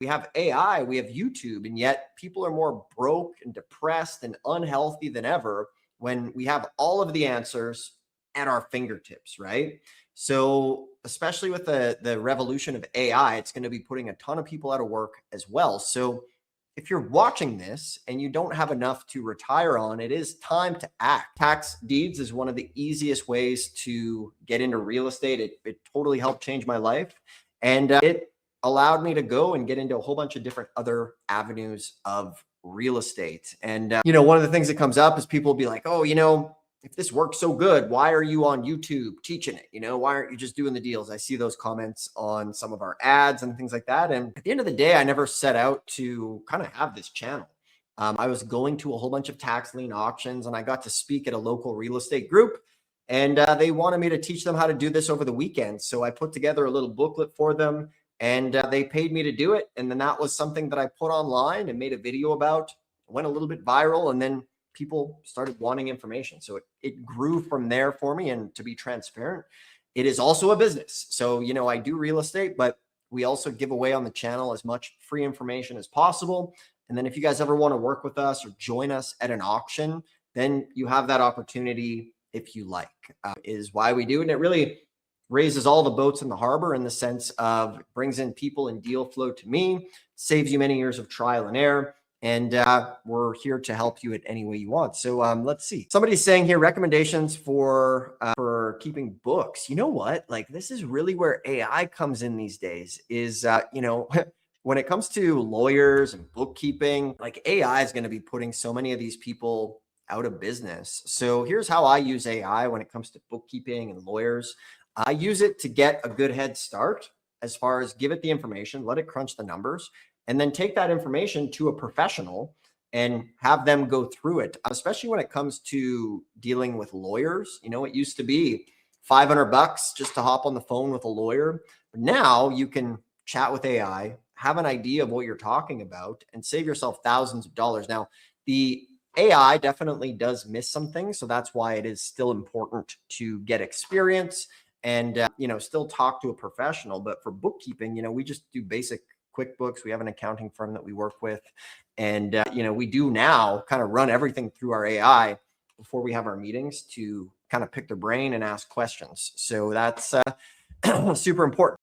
We have AI, we have YouTube, and yet people are more broke and depressed and unhealthy than ever when we have all of the answers at our fingertips, right? So, especially with the revolution of AI, it's going to be putting a ton of people out of work as well. So, if you're watching this and you don't have enough to retire on, it is time to act. Tax deeds is one of the easiest ways to get into real estate. It totally helped change my life. And it allowed me to go and get into a whole bunch of different other avenues of real estate. And, one of the things that comes up is people will be like, oh, if this works so good, why are you on YouTube teaching it? Why aren't you just doing the deals? I see those comments on some of our ads and things like that. And at the end of the day, I never set out to kind of have this channel. I was going to a whole bunch of tax lien auctions, and I got to speak at a local real estate group. And they wanted me to teach them how to do this over the weekend. So I put together a little booklet for them, and they paid me to do it. And then that was something that I put online and made a video about. It went a little bit viral, and then people started wanting information. So it grew from there for me. And to be transparent, it is also a business. So, I do real estate, but we also give away on the channel as much free information as possible. And then if you guys ever want to work with us or join us at an auction, then you have that opportunity if you like, is why we do. And it really raises all the boats in the harbor in the sense of brings in people and deal flow to me, saves you many years of trial and error. And we're here to help you in any way you want. So let's see. Somebody's saying here, recommendations for keeping books. You know what? Like, this is really where AI comes in these days is, when it comes to lawyers and bookkeeping, like AI is going to be putting so many of these people out of business. So here's how I use AI when it comes to bookkeeping and lawyers. I use it to get a good head start as far as give it the information, let it crunch the numbers, and then take that information to a professional and have them go through it, especially when it comes to dealing with lawyers. It used to be $500 just to hop on the phone with a lawyer. But now you can chat with AI, have an idea of what you're talking about, and save yourself thousands of dollars. Now, the AI definitely does miss some things. So that's why it is still important to get experience and, still talk to a professional. But for bookkeeping, we just do basic QuickBooks. We have an accounting firm that we work with. And, we do now kind of run everything through our AI before we have our meetings to kind of pick their brain and ask questions. So that's super important.